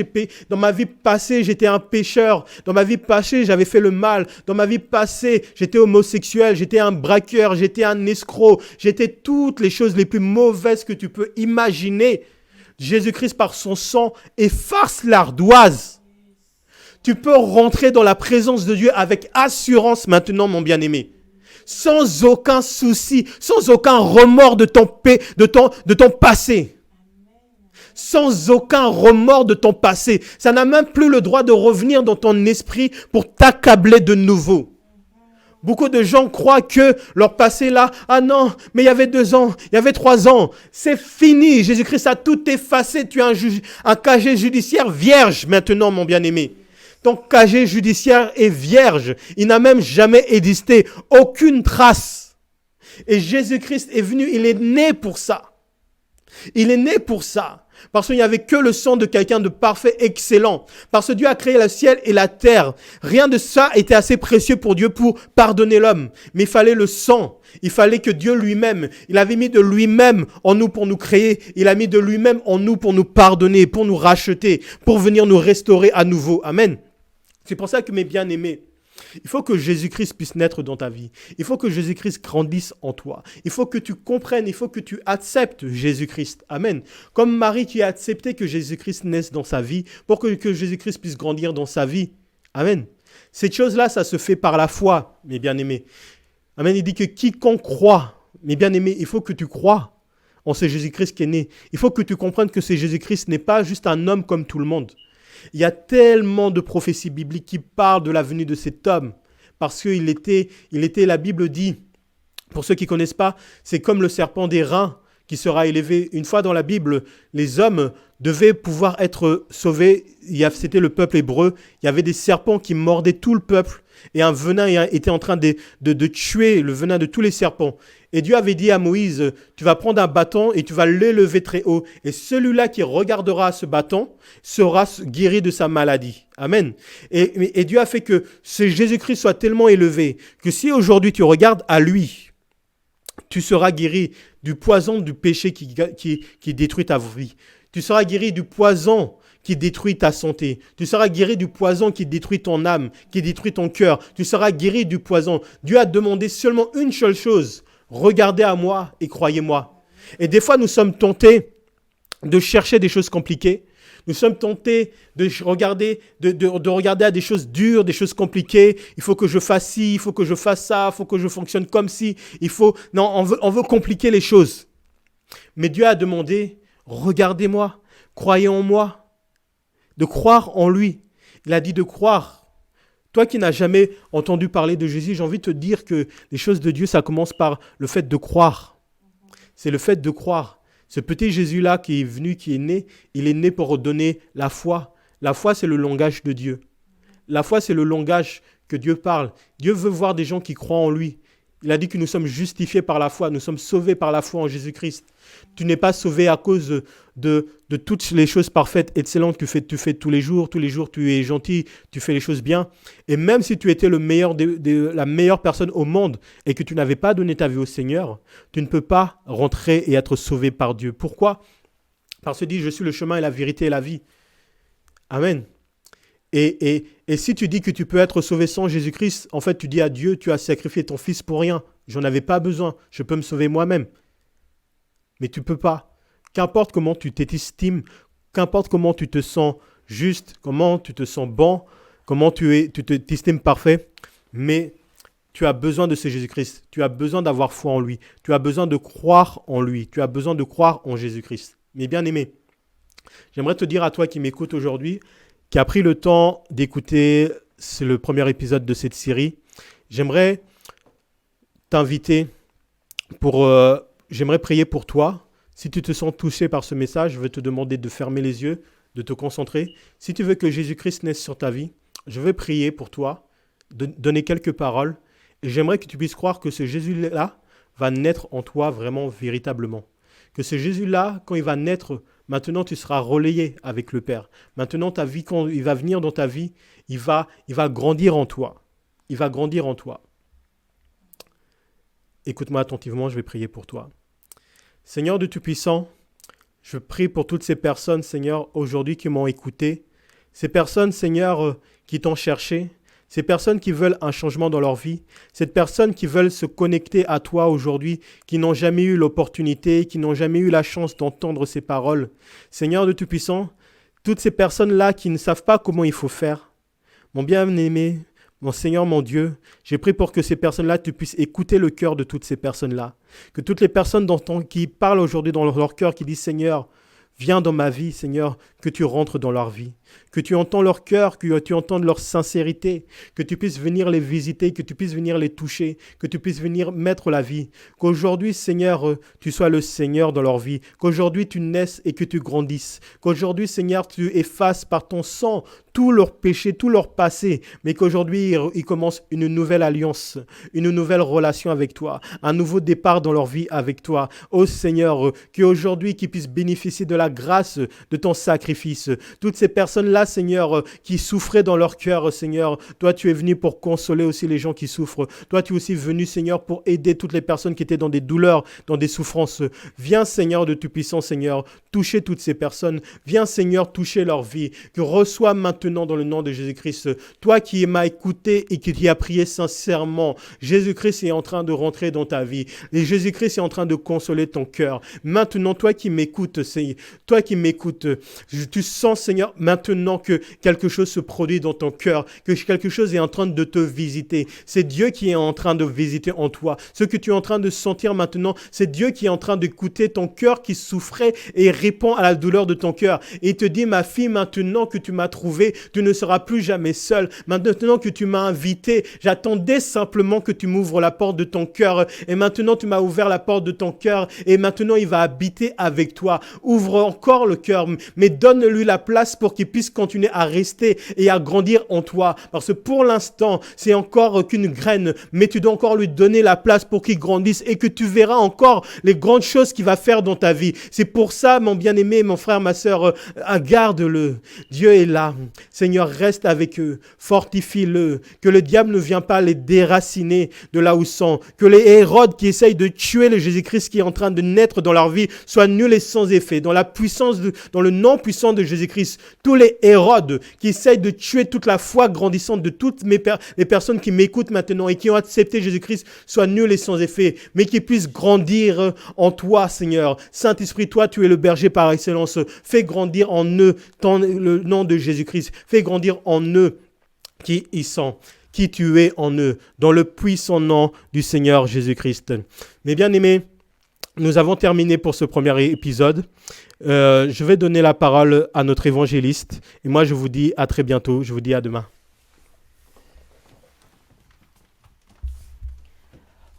dans ma vie passée, j'étais un pécheur, dans ma vie passée, j'avais fait le mal, dans ma vie passée, j'étais homosexuel, j'étais un braqueur, j'étais un escroc, j'étais toutes les choses les plus mauvaises que tu peux imaginer. Jésus-Christ, par son sang, efface l'ardoise. Tu peux rentrer dans la présence de Dieu avec assurance maintenant, mon bien-aimé. Sans aucun souci, sans aucun remords de ton passé. Sans aucun remords de ton passé. Ça n'a même plus le droit de revenir dans ton esprit pour t'accabler de nouveau. Beaucoup de gens croient que leur passé là, ah non, mais il y avait 2 ans, il y avait 3 ans. C'est fini. Jésus-Christ a tout effacé. Tu as un casier judiciaire vierge maintenant, mon bien-aimé. Ton casier judiciaire est vierge. Il n'a même jamais existé. Aucune trace. Et Jésus-Christ est venu, il est né pour ça. Il est né pour ça. Parce qu'il n'y avait que le sang de quelqu'un de parfait, excellent. Parce que Dieu a créé le ciel et la terre. Rien de ça était assez précieux pour Dieu pour pardonner l'homme. Mais il fallait le sang. Il fallait que Dieu lui-même, il avait mis de lui-même en nous pour nous créer. Il a mis de lui-même en nous pour nous pardonner, pour nous racheter, pour venir nous restaurer à nouveau. Amen. C'est pour ça que mes bien-aimés, il faut que Jésus-Christ puisse naître dans ta vie. Il faut que Jésus-Christ grandisse en toi. Il faut que tu comprennes, il faut que tu acceptes Jésus-Christ. Amen. Comme Marie qui a accepté que Jésus-Christ naisse dans sa vie, pour que Jésus-Christ puisse grandir dans sa vie. Amen. Cette chose-là, ça se fait par la foi, mes bien-aimés. Amen. Il dit que quiconque croit, mes bien-aimés, il faut que tu crois en ce Jésus-Christ qui est né. Il faut que tu comprennes que ce Jésus-Christ n'est pas juste un homme comme tout le monde. Il y a tellement de prophéties bibliques qui parlent de la venue de cet homme. Parce qu'il était, la Bible dit, pour ceux qui ne connaissent pas, c'est comme le serpent d'airain qui sera élevé. Une fois dans la Bible, les hommes devaient pouvoir être sauvés. C'était le peuple hébreu. Il y avait des serpents qui mordaient tout le peuple. Et un venin était en train de tuer le venin de tous les serpents. Et Dieu avait dit à Moïse, tu vas prendre un bâton et tu vas l'élever très haut. Et celui-là qui regardera ce bâton sera guéri de sa maladie. Amen. Et Dieu a fait que ce Jésus-Christ soit tellement élevé que si aujourd'hui tu regardes à lui, tu seras guéri du poison du péché qui détruit ta vie. Tu seras guéri du poison qui détruit ta santé. Tu seras guéri du poison qui détruit ton âme, qui détruit ton cœur. Tu seras guéri du poison. Dieu a demandé seulement une seule chose. Regardez à moi et croyez-moi. Et des fois, nous sommes tentés de chercher des choses compliquées. Nous sommes tentés de regarder à des choses dures, des choses compliquées. Il faut que je fasse ci, il faut que je fasse ça, il faut que je fonctionne comme ci. Non, on veut compliquer les choses. Mais Dieu a demandé, regardez-moi, croyez en moi, de croire en lui. Il a dit de croire. Toi qui n'as jamais entendu parler de Jésus, j'ai envie de te dire que les choses de Dieu, ça commence par le fait de croire. C'est le fait de croire. Ce petit Jésus-là qui est venu, qui est né, il est né pour donner la foi. La foi, c'est le langage de Dieu. La foi, c'est le langage que Dieu parle. Dieu veut voir des gens qui croient en lui. Il a dit que nous sommes justifiés par la foi, nous sommes sauvés par la foi en Jésus-Christ. Tu n'es pas sauvé à cause de toutes les choses parfaites, excellentes que tu fais tous les jours tu es gentil, tu fais les choses bien. Et même si tu étais la meilleure personne au monde et que tu n'avais pas donné ta vie au Seigneur, tu ne peux pas rentrer et être sauvé par Dieu. Pourquoi ? Parce qu'il dit, je suis le chemin et la vérité et la vie. Amen. Et si tu dis que tu peux être sauvé sans Jésus-Christ, en fait, tu dis à Dieu, tu as sacrifié ton fils pour rien. J'en avais pas besoin. Je peux me sauver moi-même. Mais tu ne peux pas. Qu'importe comment tu t'estimes, qu'importe comment tu te sens juste, comment tu te sens bon, comment tu t'estimes parfait, mais tu as besoin de ce Jésus-Christ. Tu as besoin d'avoir foi en lui. Tu as besoin de croire en lui. Tu as besoin de croire en Jésus-Christ. Mais bien aimé, j'aimerais te dire à toi qui m'écoutes aujourd'hui, qui a pris le temps d'écouter le premier épisode de cette série, j'aimerais t'inviter j'aimerais prier pour toi. Si tu te sens touché par ce message, je vais te demander de fermer les yeux, de te concentrer. Si tu veux que Jésus-Christ naisse sur ta vie, je vais prier pour toi, donner quelques paroles. Et j'aimerais que tu puisses croire que ce Jésus-là va naître en toi vraiment, véritablement. Que ce Jésus-là, quand il va naître, maintenant tu seras relayé avec le Père. Maintenant, ta vie, quand il va venir dans ta vie, il va grandir en toi. Il va grandir en toi. Écoute-moi attentivement, je vais prier pour toi. Seigneur de Tout-Puissant, je prie pour toutes ces personnes, Seigneur, aujourd'hui qui m'ont écouté. Ces personnes, Seigneur, qui t'ont cherché. Ces personnes qui veulent un changement dans leur vie. Ces personnes qui veulent se connecter à toi aujourd'hui, qui n'ont jamais eu l'opportunité, qui n'ont jamais eu la chance d'entendre ces paroles. Seigneur de Tout-Puissant, toutes ces personnes-là qui ne savent pas comment il faut faire. Mon bien-aimé, mon Seigneur, mon Dieu, j'ai prié pour que ces personnes-là, tu puisses écouter le cœur de toutes ces personnes-là. Que toutes les personnes qui parlent aujourd'hui dans leur cœur, qui disent « Seigneur, viens dans ma vie, Seigneur, que tu rentres dans leur vie. Que tu entends leur cœur, que tu entendes leur sincérité, que tu puisses venir les visiter, que tu puisses venir les toucher, que tu puisses venir mettre la vie. Qu'aujourd'hui, Seigneur, tu sois le Seigneur dans leur vie. Qu'aujourd'hui, tu naisses et que tu grandisses. Qu'aujourd'hui, Seigneur, tu effaces par ton sang tous leurs péchés, tout leur passé, mais qu'aujourd'hui, ils commencent une nouvelle alliance, une nouvelle relation avec toi, un nouveau départ dans leur vie avec toi. Ô Seigneur, qu'aujourd'hui, qu'ils puissent bénéficier de la grâce de ton sacrifice. Toutes ces personnes-là, Seigneur, qui souffraient dans leur cœur, Seigneur, toi, tu es venu pour consoler aussi les gens qui souffrent. Toi, tu es aussi venu, Seigneur, pour aider toutes les personnes qui étaient dans des douleurs, dans des souffrances. Viens, Seigneur de Tout-Puissant, Seigneur, toucher toutes ces personnes. Viens, Seigneur, toucher leur vie. Que reçois maintenant dans le nom de Jésus-Christ, toi qui m'as écouté et qui as prié sincèrement, Jésus-Christ est en train de rentrer dans ta vie. Et Jésus-Christ est en train de consoler ton cœur. Maintenant, toi qui m'écoutes, toi qui m'écoutes, tu sens, Seigneur, maintenant que quelque chose se produit dans ton cœur, que quelque chose est en train de te visiter. C'est Dieu qui est en train de visiter en toi. Ce que tu es en train de sentir maintenant, c'est Dieu qui est en train d'écouter ton cœur qui souffrait et répond à la douleur de ton cœur. Et il te dit, ma fille, maintenant que tu m'as trouvé, tu ne seras plus jamais seule. Maintenant que tu m'as invité, j'attendais simplement que tu m'ouvres la porte de ton cœur. Et maintenant, tu m'as ouvert la porte de ton cœur. Et maintenant, il va habiter avec toi. Ouvre encore le cœur, mais donne-lui la place pour qu'il puisse continuer à rester et à grandir en toi. Parce que pour l'instant, c'est encore qu'une graine, mais tu dois encore lui donner la place pour qu'il grandisse et que tu verras encore les grandes choses qu'il va faire dans ta vie. C'est pour ça, mon bien-aimé, mon frère, ma sœur, garde-le. Dieu est là. Seigneur, reste avec eux, fortifie-le, que le diable ne vienne pas les déraciner de là où ils sont, que les Hérodes qui essayent de tuer le Jésus-Christ qui est en train de naître dans leur vie soient nuls et sans effet, dans la puissance, dans le nom puissant de Jésus-Christ. Tous les Hérodes qui essayent de tuer toute la foi grandissante de toutes les personnes qui m'écoutent maintenant et qui ont accepté Jésus-Christ soient nuls et sans effet, mais qui puissent grandir en toi, Seigneur. Saint-Esprit, toi, tu es le berger par excellence. Fais grandir en eux le nom de Jésus-Christ. Fais grandir en eux qui y sont, qui tu es en eux, dans le puissant nom du Seigneur Jésus-Christ. Mes bien-aimés, nous avons terminé pour ce premier épisode. Je vais donner la parole à notre évangéliste. Et moi, je vous dis à très bientôt. Je vous dis à demain.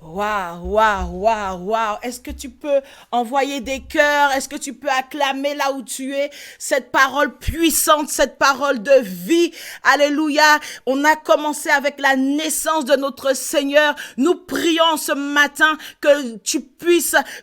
Waouh, waouh, waouh, waouh. Est-ce que tu peux envoyer des cœurs? Est-ce que tu peux acclamer là où tu es cette parole puissante, cette parole de vie? Alléluia. On a commencé avec la naissance de notre Seigneur. Nous prions ce matin que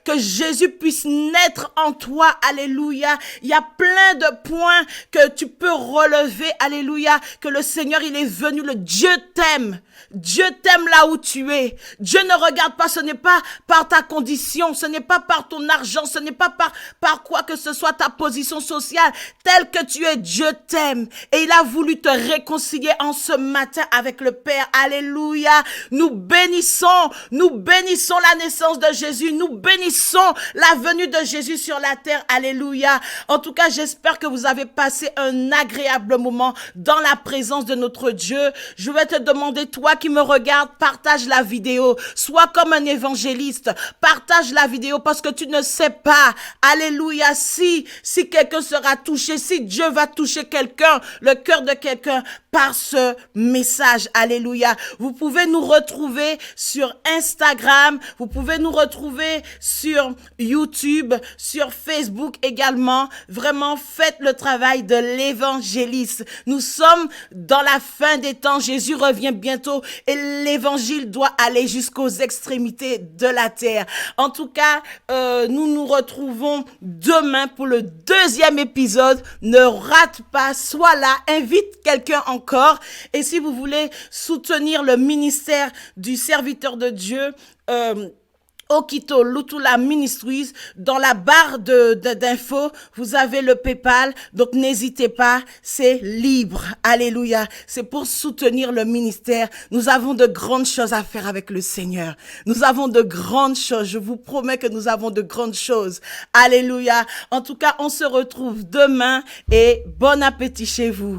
que Jésus puisse naître en toi. Alléluia. Il y a plein de points que tu peux relever. Alléluia. Que le Seigneur, il est venu. Le Dieu t'aime. Dieu t'aime là où tu es. Dieu ne regarde pas, ce n'est pas par ta condition, ce n'est pas par ton argent, ce n'est pas par quoi que ce soit ta position sociale. Tel que tu es, Dieu t'aime. Et il a voulu te réconcilier en ce matin avec le Père. Alléluia. Nous bénissons la naissance de Jésus. Nous bénissons la venue de Jésus sur la terre. Alléluia. En tout cas, j'espère que vous avez passé un agréable moment dans la présence de notre Dieu. Je vais te demander, toi qui me regardes, partage la vidéo. Sois comme un évangéliste. Partage la vidéo parce que tu ne sais pas. Alléluia. Si quelqu'un sera touché, si Dieu va toucher quelqu'un, le cœur de quelqu'un par ce message. Alléluia. Vous pouvez nous retrouver sur Instagram. Vous pouvez nous retrouver sur YouTube, sur Facebook également. Vraiment, faites le travail de l'évangéliste. Nous sommes dans la fin des temps. Jésus revient bientôt et l'évangile doit aller jusqu'aux extrémités de la terre. En tout cas, nous nous retrouvons demain pour le deuxième épisode. Ne rate pas, sois là, invite quelqu'un encore. Et si vous voulez soutenir le ministère du serviteur de Dieu, Okito Lutula Ministries, dans la barre d'infos, vous avez le PayPal, donc n'hésitez pas, c'est libre. Alléluia. C'est pour soutenir le ministère. Nous avons de grandes choses à faire avec le Seigneur. Nous avons de grandes choses. Je vous promets que nous avons de grandes choses. Alléluia. En tout cas, on se retrouve demain et bon appétit chez vous.